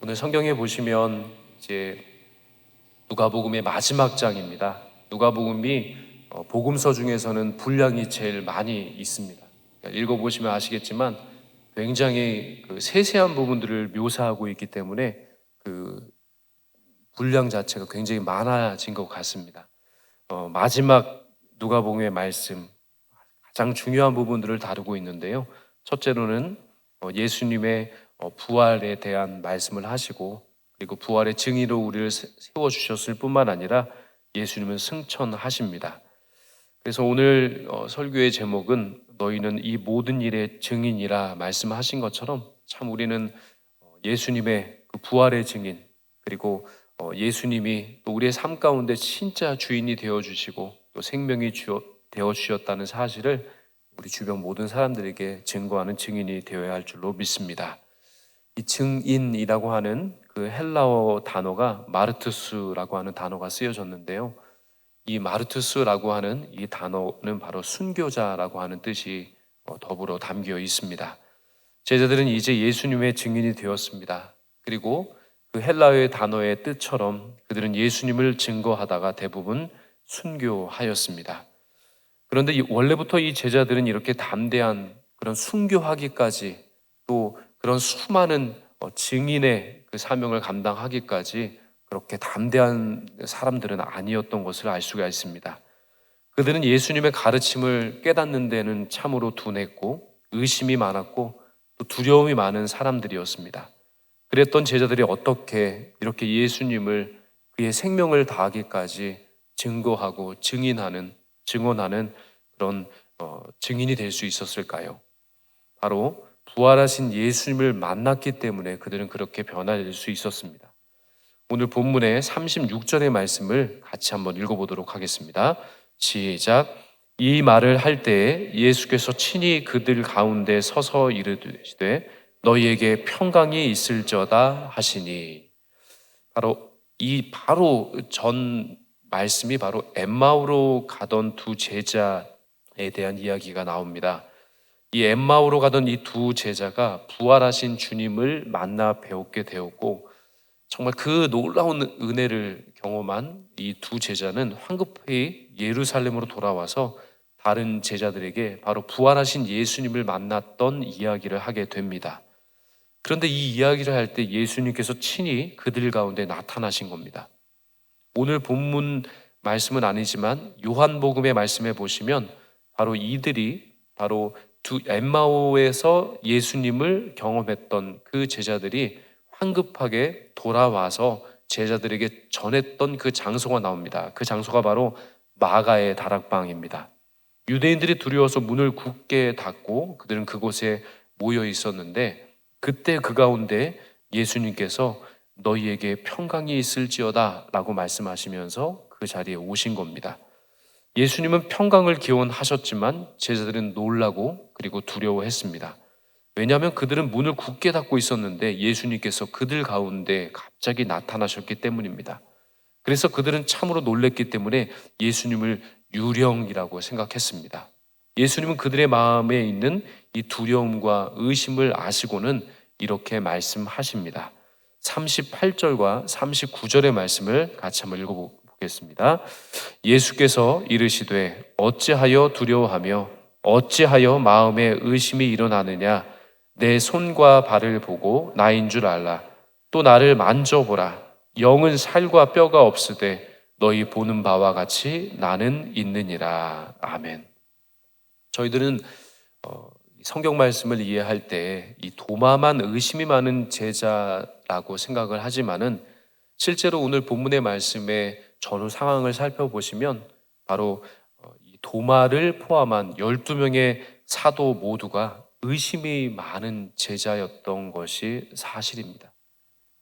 오늘 성경에 보시면 이제 누가복음의 마지막 장입니다. 누가복음이 복음서 중에서는 분량이 제일 많이 있습니다. 읽어보시면 아시겠지만 굉장히 그 세세한 부분들을 묘사하고 있기 때문에 그 분량 자체가 굉장히 많아진 것 같습니다. 마지막 누가복음의 말씀, 가장 중요한 부분들을 다루고 있는데요. 첫째로는 예수님의 부활에 대한 말씀을 하시고, 그리고 부활의 증인으로 우리를 세워주셨을 뿐만 아니라 예수님은 승천하십니다. 그래서 오늘 설교의 제목은 너희는 이 모든 일의 증인이라 말씀하신 것처럼, 참 우리는 예수님의 그 부활의 증인, 그리고 예수님이 또 우리의 삶 가운데 진짜 주인이 되어주시고 또 생명이 되어주셨다는 사실을 우리 주변 모든 사람들에게 증거하는 증인이 되어야 할 줄로 믿습니다. 이 증인이라고 하는 그 헬라어 단어가 마르투스라고 하는 단어가 쓰여졌는데요. 이 마르투스라고 하는 이 단어는 바로 순교자라고 하는 뜻이 더불어 담겨 있습니다. 제자들은 이제 예수님의 증인이 되었습니다. 그리고 그 헬라어의 단어의 뜻처럼 그들은 예수님을 증거하다가 대부분 순교하였습니다. 그런데 원래부터 이 제자들은 이렇게 담대한 그런 순교하기까지, 또 그런 수많은 증인의 그 사명을 감당하기까지 그렇게 담대한 사람들은 아니었던 것을 알 수가 있습니다. 그들은 예수님의 가르침을 깨닫는 데는 참으로 둔했고 의심이 많았고 또 두려움이 많은 사람들이었습니다. 그랬던 제자들이 어떻게 이렇게 예수님을 그의 생명을 다하기까지 증거하고 증언하는 그런 증인이 될 수 있었을까요? 바로 부활하신 예수님을 만났기 때문에 그들은 그렇게 변화될 수 있었습니다. 오늘 본문의 36절의 말씀을 같이 한번 읽어보도록 하겠습니다. 시작. 이 말을 할 때에 예수께서 친히 그들 가운데 서서 이르시되 너희에게 평강이 있을저다 하시니. 바로 전 말씀이 바로 엠마오로 가던 두 제자에 대한 이야기가 나옵니다. 이 엠마오로 가던 이 두 제자가 부활하신 주님을 만나 배웠게 되었고, 정말 그 놀라운 은혜를 경험한 이 두 제자는 황급히 예루살렘으로 돌아와서 다른 제자들에게 바로 부활하신 예수님을 만났던 이야기를 하게 됩니다. 그런데 이 이야기를 할 때 예수님께서 친히 그들 가운데 나타나신 겁니다. 오늘 본문 말씀은 아니지만 요한복음의 말씀에 보시면 바로 이들이 바로 두 엠마오에서 예수님을 경험했던 그 제자들이 황급하게 돌아와서 제자들에게 전했던 그 장소가 나옵니다. 그 장소가 바로 마가의 다락방입니다. 유대인들이 두려워서 문을 굳게 닫고 그들은 그곳에 모여 있었는데, 그때 그 가운데 예수님께서 너희에게 평강이 있을지어다 라고 말씀하시면서 그 자리에 오신 겁니다. 예수님은 평강을 기원하셨지만 제자들은 놀라고 그리고 두려워했습니다. 왜냐하면 그들은 문을 굳게 닫고 있었는데 예수님께서 그들 가운데 갑자기 나타나셨기 때문입니다. 그래서 그들은 참으로 놀랬기 때문에 예수님을 유령이라고 생각했습니다. 예수님은 그들의 마음에 있는 이 두려움과 의심을 아시고는 이렇게 말씀하십니다. 38절과 39절의 말씀을 같이 한번 읽어보겠습니다. 예수께서 이르시되 어찌하여 두려워하며 어찌하여 마음에 의심이 일어나느냐. 내 손과 발을 보고 나인 줄 알라. 또 나를 만져보라. 영은 살과 뼈가 없으되 너희 보는 바와 같이 나는 있느니라. 아멘. 저희들은 성경 말씀을 이해할 때 이 도마만 의심이 많은 제자라고 생각을 하지만은, 실제로 오늘 본문의 말씀의 전후 상황을 살펴보시면 바로 이 도마를 포함한 12명의 사도 모두가 의심이 많은 제자였던 것이 사실입니다.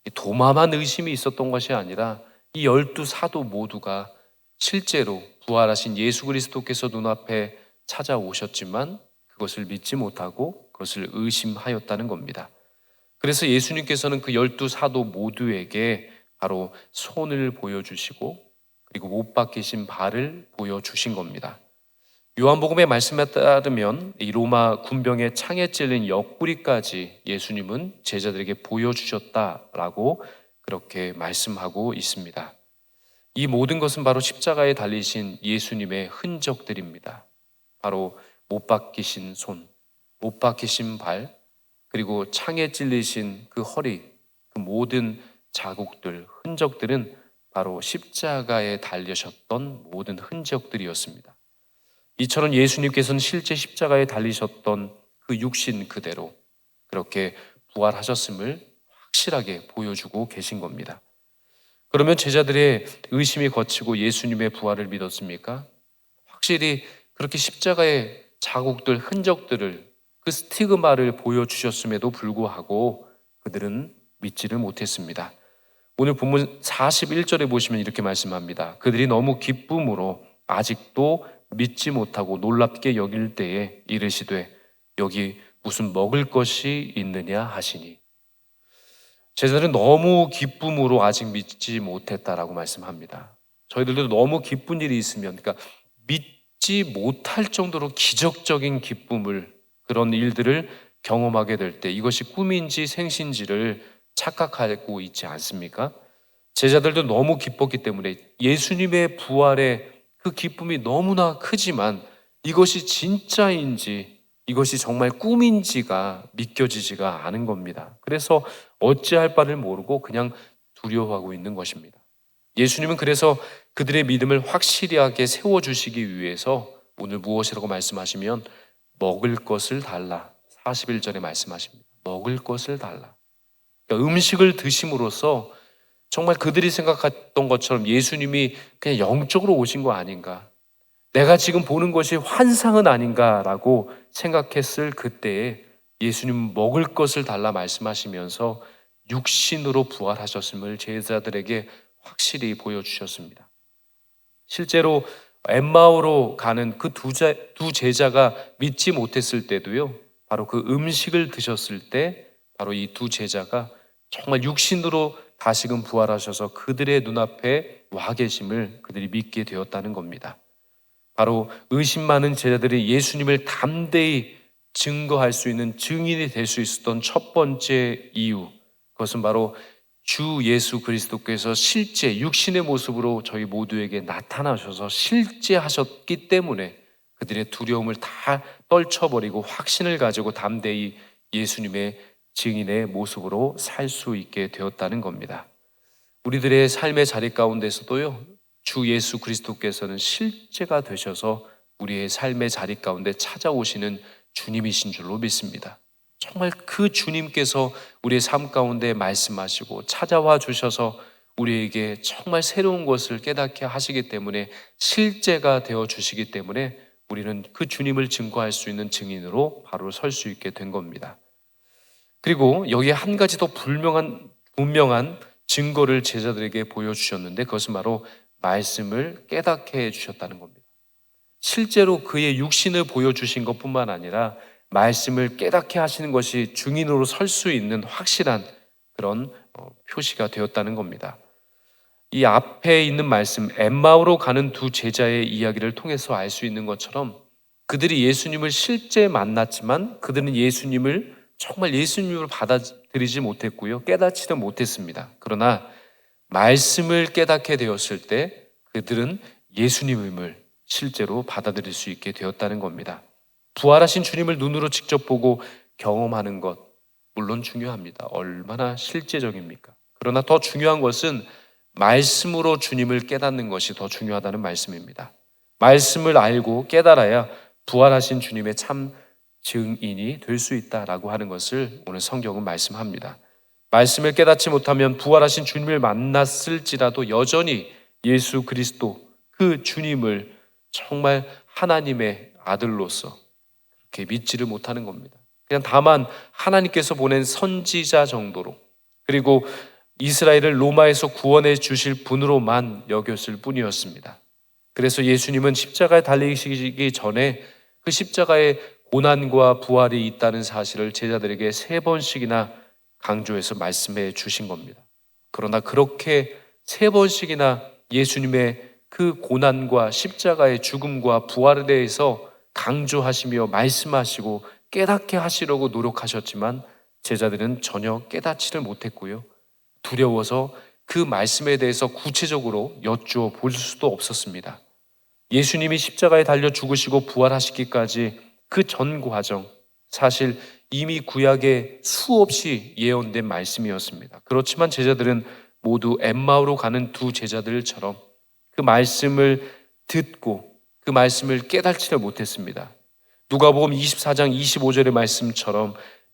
이 도마만 의심이 있었던 것이 아니라 이 12사도 모두가 실제로 부활하신 예수 그리스도께서 눈앞에 찾아오셨지만 그것을 믿지 못하고 그것을 의심하였다는 겁니다. 그래서 예수님께서는 그 12사도 모두에게 바로 손을 보여주시고 그리고 못 박히신 발을 보여주신 겁니다. 요한복음의 말씀에 따르면 이 로마 군병의 창에 찔린 옆구리까지 예수님은 제자들에게 보여주셨다라고 그렇게 말씀하고 있습니다. 이 모든 것은 바로 십자가에 달리신 예수님의 흔적들입니다. 바로 못 박히신 손, 못 박히신 발, 그리고 창에 찔리신 그 허리, 그 모든 자국들, 흔적들은 바로 십자가에 달리셨던 모든 흔적들이었습니다. 이처럼 예수님께서는 실제 십자가에 달리셨던 그 육신 그대로 그렇게 부활하셨음을 확실하게 보여주고 계신 겁니다. 그러면 제자들의 의심이 거치고 예수님의 부활을 믿었습니까? 확실히 그렇게 십자가의 자국들, 흔적들을, 그 스티그마를 보여주셨음에도 불구하고 그들은 믿지를 못했습니다. 오늘 본문 41절에 보시면 이렇게 말씀합니다. 그들이 너무 기쁨으로 아직도 믿지 못하고 놀랍게 여길 때에 이르시되 여기 무슨 먹을 것이 있느냐 하시니, 제자들은 너무 기쁨으로 아직 믿지 못했다라고 말씀합니다. 저희들도 너무 기쁜 일이 있으면, 그러니까 믿지 못할 정도로 기적적인 기쁨을, 그런 일들을 경험하게 될 때 이것이 꿈인지 생신지를 착각하고 있지 않습니까? 제자들도 너무 기뻤기 때문에 예수님의 부활의 그 기쁨이 너무나 크지만 이것이 진짜인지, 이것이 정말 꿈인지가 믿겨지지가 않은 겁니다. 그래서 어찌할 바를 모르고 그냥 두려워하고 있는 것입니다. 예수님은 그래서 그들의 믿음을 확실하게 세워주시기 위해서 오늘 무엇이라고 말씀하시면 먹을 것을 달라, 41절에 말씀하십니다. 먹을 것을 달라. 그러니까 음식을 드심으로써 정말 그들이 생각했던 것처럼 예수님이 그냥 영적으로 오신 거 아닌가, 내가 지금 보는 것이 환상은 아닌가라고 생각했을 그때에 예수님은 먹을 것을 달라 말씀하시면서 육신으로 부활하셨음을 제자들에게 확실히 보여주셨습니다. 실제로 엠마오로 가는 그 두 제자가 믿지 못했을 때도요, 바로 그 음식을 드셨을 때 바로 이 두 제자가 정말 육신으로 다시금 부활하셔서 그들의 눈앞에 와 계심을 그들이 믿게 되었다는 겁니다. 바로 의심 많은 제자들이 예수님을 담대히 증거할 수 있는 증인이 될 수 있었던 첫 번째 이유, 그것은 바로 주 예수 그리스도께서 실제 육신의 모습으로 저희 모두에게 나타나셔서 실제 하셨기 때문에 그들의 두려움을 다 떨쳐버리고 확신을 가지고 담대히 예수님의 증인의 모습으로 살 수 있게 되었다는 겁니다. 우리들의 삶의 자리 가운데서도요, 주 예수 그리스도께서는 실제가 되셔서 우리의 삶의 자리 가운데 찾아오시는 주님이신 줄로 믿습니다. 정말 그 주님께서 우리의 삶 가운데 말씀하시고 찾아와 주셔서 우리에게 정말 새로운 것을 깨닫게 하시기 때문에, 실제가 되어 주시기 때문에 우리는 그 주님을 증거할 수 있는 증인으로 바로 설 수 있게 된 겁니다. 그리고 여기에 한 가지 더 분명한 증거를 제자들에게 보여주셨는데, 그것은 바로 말씀을 깨닫게 해주셨다는 겁니다. 실제로 그의 육신을 보여주신 것뿐만 아니라 말씀을 깨닫게 하시는 것이 증인으로 설 수 있는 확실한 그런 표시가 되었다는 겁니다. 이 앞에 있는 말씀, 엠마오로 가는 두 제자의 이야기를 통해서 알 수 있는 것처럼 그들이 예수님을 실제 만났지만 그들은 예수님을 정말 예수님으로 받아들이지 못했고요, 깨닫지도 못했습니다. 그러나 말씀을 깨닫게 되었을 때 그들은 예수님을 실제로 받아들일 수 있게 되었다는 겁니다. 부활하신 주님을 눈으로 직접 보고 경험하는 것 물론 중요합니다. 얼마나 실제적입니까? 그러나 더 중요한 것은 말씀으로 주님을 깨닫는 것이 더 중요하다는 말씀입니다. 말씀을 알고 깨달아야 부활하신 주님의 참 증인이 될 수 있다라고 하는 것을 오늘 성경은 말씀합니다. 말씀을 깨닫지 못하면 부활하신 주님을 만났을지라도 여전히 예수 그리스도 그 주님을 정말 하나님의 아들로서 그렇게 믿지를 못하는 겁니다. 그냥 다만 하나님께서 보낸 선지자 정도로, 그리고 이스라엘을 로마에서 구원해 주실 분으로만 여겼을 뿐이었습니다. 그래서 예수님은 십자가에 달리시기 전에 그 십자가의 고난과 부활이 있다는 사실을 제자들에게 3번씩이나 강조해서 말씀해 주신 겁니다. 그러나 그렇게 3번씩이나 예수님의 그 고난과 십자가의 죽음과 부활에 대해서 강조하시며 말씀하시고 깨닫게 하시려고 노력하셨지만 제자들은 전혀 깨닫지를 못했고요. 두려워서 그 말씀에 대해서 구체적으로 여쭈어 볼 수도 없었습니다. 예수님이 십자가에 달려 죽으시고 부활하시기까지 그 전 과정, 사실 이미 구약에 수없이 예언된 말씀이었습니다. 그렇지만 제자들은 모두 엠마오로 가는 두 제자들처럼 그 말씀을 듣고 그 말씀을 깨닫지를 못했습니다. 누가복음 24장 25절의 말씀처럼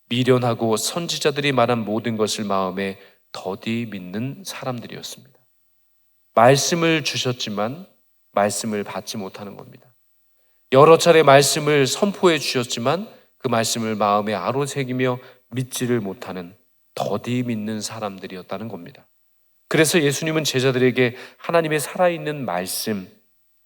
미련하고 선지자들이 말한 모든 것을 마음에 더디 믿는 사람들이었습니다. 말씀을 주셨지만 말씀을 받지 못하는 겁니다. 여러 차례 말씀을 선포해 주셨지만 그 말씀을 마음에 아로새기며 믿지를 못하는 더디 믿는 사람들이었다는 겁니다. 그래서 예수님은 제자들에게 하나님의 살아있는 말씀,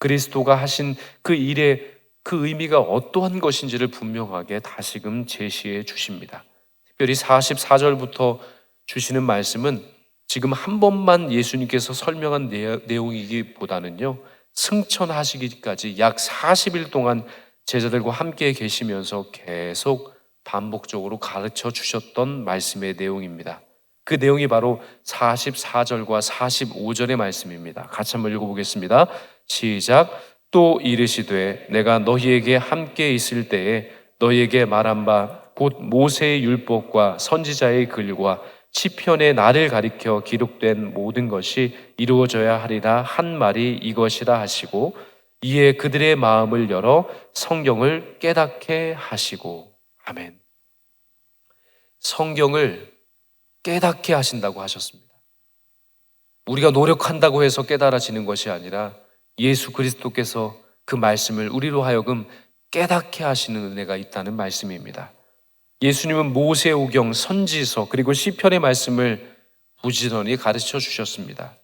그리스도가 하신 그 일의 그 의미가 어떠한 것인지를 분명하게 다시금 제시해 주십니다. 특별히 44절부터 주시는 말씀은 지금 한 번만 예수님께서 설명한 내용이기보다는요, 승천하시기까지 약 40일 동안 제자들과 함께 계시면서 계속 반복적으로 가르쳐 주셨던 말씀의 내용입니다. 그 내용이 바로 44절과 45절의 말씀입니다. 같이 한번 읽어보겠습니다. 시작. 또 이르시되 내가 너희에게 함께 있을 때에 너희에게 말한 바 곧 모세의 율법과 선지자의 글과 시편의 나를 가리켜 기록된 모든 것이 이루어져야 하리라 한 말이 이것이라 하시고 이에 그들의 마음을 열어 성경을 깨닫게 하시고. 아멘. 성경을 깨닫게 하신다고 하셨습니다. 우리가 노력한다고 해서 깨달아지는 것이 아니라 예수 그리스도께서 그 말씀을 우리로 하여금 깨닫게 하시는 은혜가 있다는 말씀입니다. 예수님은 모세오경, 선지서 그리고 시편의 말씀을 부지런히 가르쳐 주셨습니다.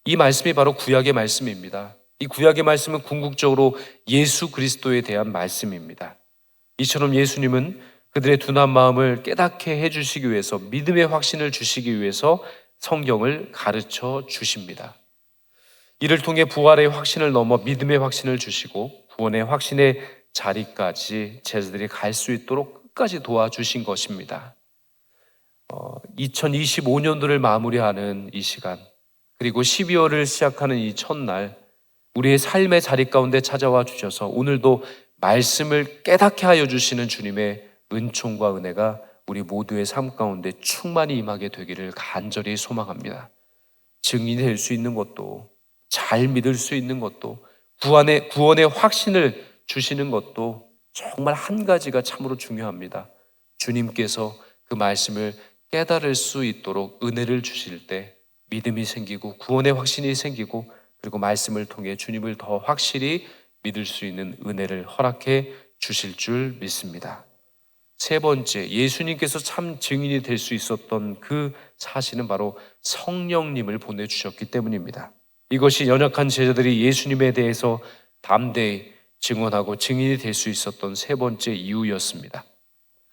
이 말씀이 바로 구약의 말씀입니다. 이 구약의 말씀은 궁극적으로 예수 그리스도에 대한 말씀입니다. 이처럼 예수님은 그들의 둔한 마음을 깨닫게 해주시기 위해서, 믿음의 확신을 주시기 위해서 성경을 가르쳐 주십니다. 이를 통해 부활의 확신을 넘어 믿음의 확신을 주시고 구원의 확신의 자리까지 제자들이 갈 수 있도록 끝까지 도와주신 것입니다. 2025년도를 마무리하는 이 시간, 그리고 12월을 시작하는 이 첫날, 우리의 삶의 자리 가운데 찾아와 주셔서 오늘도 말씀을 깨닫게 하여 주시는 주님의 은총과 은혜가 우리 모두의 삶 가운데 충만히 임하게 되기를 간절히 소망합니다. 증인이 될 수 있는 것도, 잘 믿을 수 있는 것도, 구원의 확신을 주시는 것도 정말 한 가지가 참으로 중요합니다. 주님께서 그 말씀을 깨달을 수 있도록 은혜를 주실 때 믿음이 생기고 구원의 확신이 생기고, 그리고 말씀을 통해 주님을 더 확실히 믿을 수 있는 은혜를 허락해 주실 줄 믿습니다. 세 번째, 예수님께서 참 증인이 될 수 있었던 그 사실은 바로 성령님을 보내주셨기 때문입니다. 이것이 연약한 제자들이 예수님에 대해서 담대히 증언하고 증인이 될 수 있었던 세 번째 이유였습니다.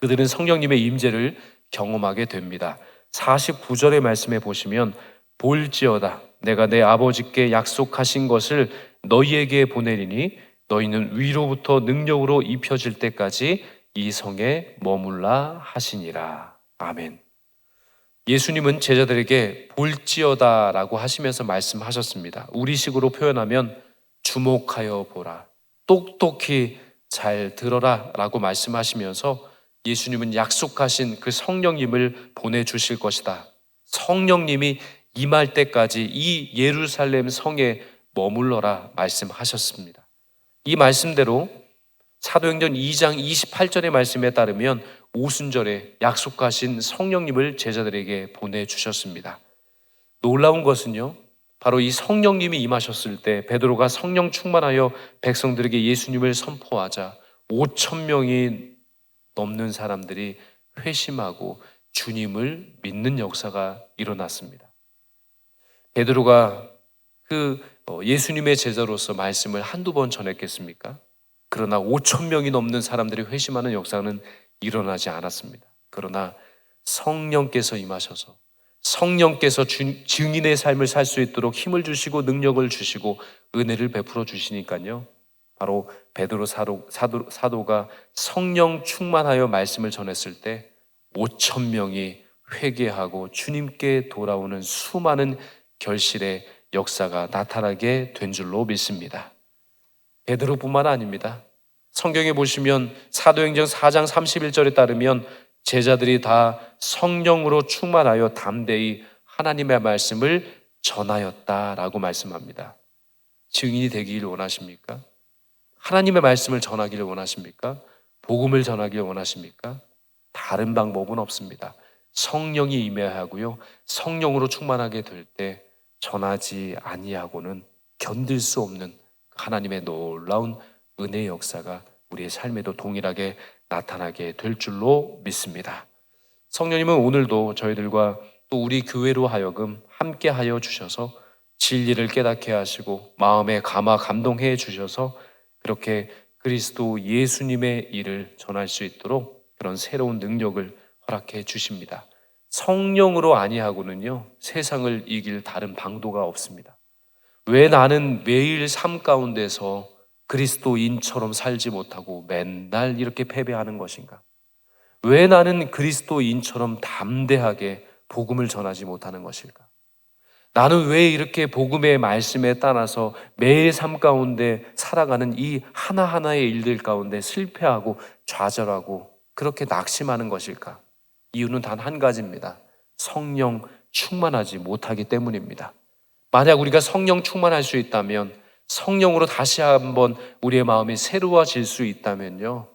그들은 성령님의 임재를 경험하게 됩니다. 49절의 말씀에 보시면 볼지어다 내가 내 아버지께 약속하신 것을 너희에게 보내리니 너희는 위로부터 능력으로 입혀질 때까지 이 성에 머물라 하시니라. 아멘. 예수님은 제자들에게 볼지어다라고 하시면서 말씀하셨습니다. 우리식으로 표현하면 주목하여 보라, 똑똑히 잘 들어라 라고 말씀하시면서 예수님은 약속하신 그 성령님을 보내주실 것이다. 성령님이 임할 때까지 이 예루살렘 성에 머물러라 말씀하셨습니다. 이 말씀대로 사도행전 2장 28절의 말씀에 따르면 오순절에 약속하신 성령님을 제자들에게 보내주셨습니다. 놀라운 것은요, 바로 이 성령님이 임하셨을 때 베드로가 성령 충만하여 백성들에게 예수님을 선포하자 5,000명이 넘는 사람들이 회심하고 주님을 믿는 역사가 일어났습니다. 베드로가 예수님의 제자로서 말씀을 한두 번 전했겠습니까? 그러나 5,000명이 넘는 사람들이 회심하는 역사는 일어나지 않았습니다. 그러나 성령께서 임하셔서 성령께서 증인의 삶을 살 수 있도록 힘을 주시고 능력을 주시고 은혜를 베풀어 주시니까요. 바로 베드로 사도가 성령 충만하여 말씀을 전했을 때 5천 명이 회개하고 주님께 돌아오는 수많은 결실의 역사가 나타나게 된 줄로 믿습니다. 베드로뿐만 아닙니다. 성경에 보시면 사도행전 4장 31절에 따르면 제자들이 다 성령으로 충만하여 담대히 하나님의 말씀을 전하였다라고 말씀합니다. 증인이 되기를 원하십니까? 하나님의 말씀을 전하기를 원하십니까? 복음을 전하기를 원하십니까? 다른 방법은 없습니다. 성령이 임하고요. 성령으로 충만하게 될 때 전하지 아니하고는 견딜 수 없는 하나님의 놀라운 은혜의 역사가 우리의 삶에도 동일하게 나타나게 될 줄로 믿습니다. 성령님은 오늘도 저희들과 또 우리 교회로 하여금 함께하여 주셔서 진리를 깨닫게 하시고 마음에 감동해 주셔서 그렇게 그리스도 예수님의 일을 전할 수 있도록 그런 새로운 능력을 허락해 주십니다. 성령으로 아니하고는요, 세상을 이길 다른 방도가 없습니다. 왜 나는 매일 삶 가운데서 그리스도인처럼 살지 못하고 맨날 이렇게 패배하는 것인가? 왜 나는 그리스도인처럼 담대하게 복음을 전하지 못하는 것일까? 나는 왜 이렇게 복음의 말씀에 따라서 매일 삶 가운데 살아가는 이 하나하나의 일들 가운데 실패하고 좌절하고 그렇게 낙심하는 것일까? 이유는 단 한 가지입니다. 성령 충만하지 못하기 때문입니다. 만약 우리가 성령 충만할 수 있다면, 성령으로 다시 한번 우리의 마음이 새로워질 수 있다면요,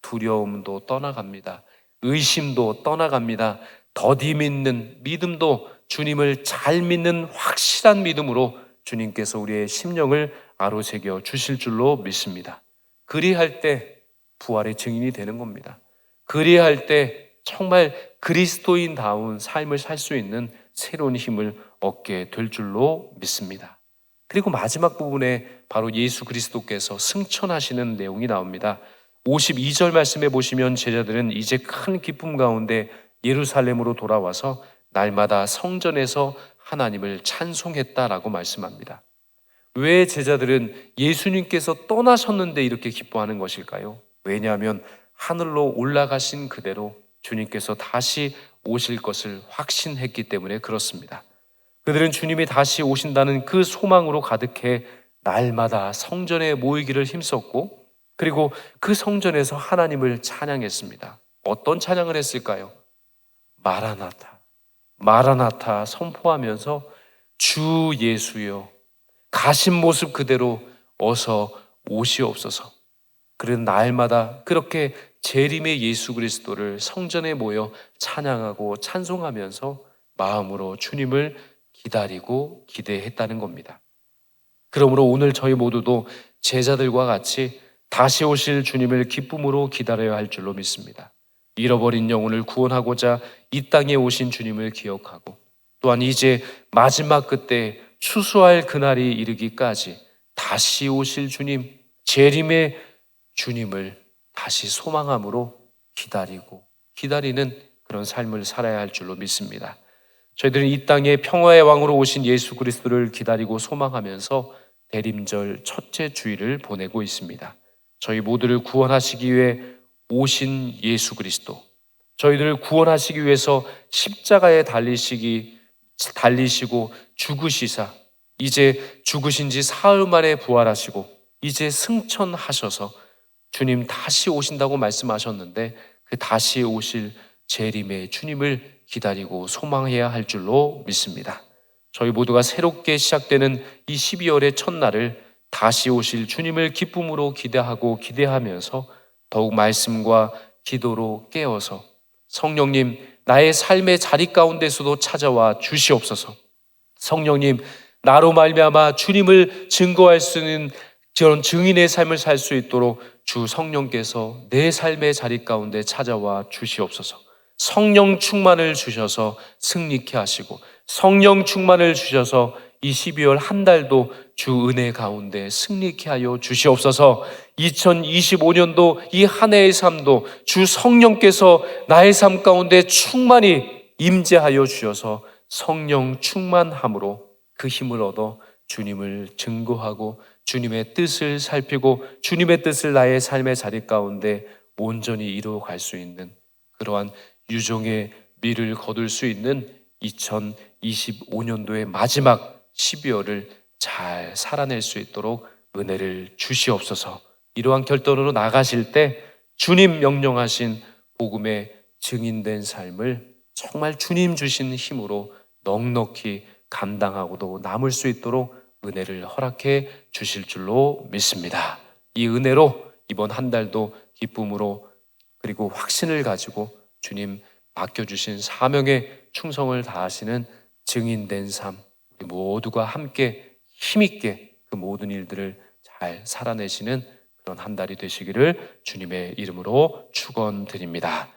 두려움도 떠나갑니다. 의심도 떠나갑니다. 더디 믿는 믿음도 주님을 잘 믿는 확실한 믿음으로 주님께서 우리의 심령을 아로새겨 주실 줄로 믿습니다. 그리할 때 부활의 증인이 되는 겁니다. 그리할 때 정말 그리스도인다운 삶을 살 수 있는 새로운 힘을 얻게 될 줄로 믿습니다. 그리고 마지막 부분에 바로 예수 그리스도께서 승천하시는 내용이 나옵니다. 52절 말씀에 보시면 제자들은 이제 큰 기쁨 가운데 예루살렘으로 돌아와서 날마다 성전에서 하나님을 찬송했다라고 말씀합니다. 왜 제자들은 예수님께서 떠나셨는데 이렇게 기뻐하는 것일까요? 왜냐하면 하늘로 올라가신 그대로 주님께서 다시 오실 것을 확신했기 때문에 그렇습니다. 그들은 주님이 다시 오신다는 그 소망으로 가득해 날마다 성전에 모이기를 힘썼고, 그리고 그 성전에서 하나님을 찬양했습니다. 어떤 찬양을 했을까요? 마라나타, 마라나타 선포하면서 주 예수여 가신 모습 그대로 어서 오시옵소서. 그런 날마다 그렇게 재림의 예수 그리스도를 성전에 모여 찬양하고 찬송하면서 마음으로 주님을 기다리고 기대했다는 겁니다. 그러므로 오늘 저희 모두도 제자들과 같이 다시 오실 주님을 기쁨으로 기다려야 할 줄로 믿습니다. 잃어버린 영혼을 구원하고자 이 땅에 오신 주님을 기억하고, 또한 이제 마지막 그때 추수할 그날이 이르기까지 다시 오실 주님, 재림의 주님을 다시 소망함으로 기다리는 그런 삶을 살아야 할 줄로 믿습니다. 저희들은 이 땅에 평화의 왕으로 오신 예수 그리스도를 기다리고 소망하면서 대림절 첫째 주일을 보내고 있습니다. 저희 모두를 구원하시기 위해 오신 예수 그리스도, 저희들을 구원하시기 위해서 십자가에 달리시고 죽으시사 이제 죽으신 지 사흘 만에 부활하시고 이제 승천하셔서 주님 다시 오신다고 말씀하셨는데, 그 다시 오실 재림의 주님을 기다리고 소망해야 할 줄로 믿습니다. 저희 모두가 새롭게 시작되는 이 12월의 첫날을 다시 오실 주님을 기쁨으로 기대하면서 더욱 말씀과 기도로 깨어서 성령님 나의 삶의 자리 가운데서도 찾아와 주시옵소서. 성령님 나로 말미암아 주님을 증거할 수 있는 그런 증인의 삶을 살 수 있도록 주 성령께서 내 삶의 자리 가운데 찾아와 주시옵소서. 성령 충만을 주셔서 승리케 하시고, 성령 충만을 주셔서 이 12월 한 달도 주 은혜 가운데 승리케 하여 주시옵소서. 2025년도 이 한 해의 삶도 주 성령께서 나의 삶 가운데 충만히 임재하여 주셔서 성령 충만함으로 그 힘을 얻어 주님을 증거하고 주님의 뜻을 살피고 주님의 뜻을 나의 삶의 자리 가운데 온전히 이루어갈 수 있는 그러한 유종의 미를 거둘 수 있는 2025년도의 마지막 12월을 잘 살아낼 수 있도록 은혜를 주시옵소서. 이러한 결단으로 나가실 때 주님 명령하신 복음의 증인된 삶을 정말 주님 주신 힘으로 넉넉히 감당하고도 남을 수 있도록 은혜를 허락해 주실 줄로 믿습니다. 이 은혜로 이번 한 달도 기쁨으로 그리고 확신을 가지고 주님 맡겨주신 사명에 충성을 다하시는 증인된 삶, 우리 모두가 함께 힘있게 그 모든 일들을 잘 살아내시는 그런 한 달이 되시기를 주님의 이름으로 축원드립니다.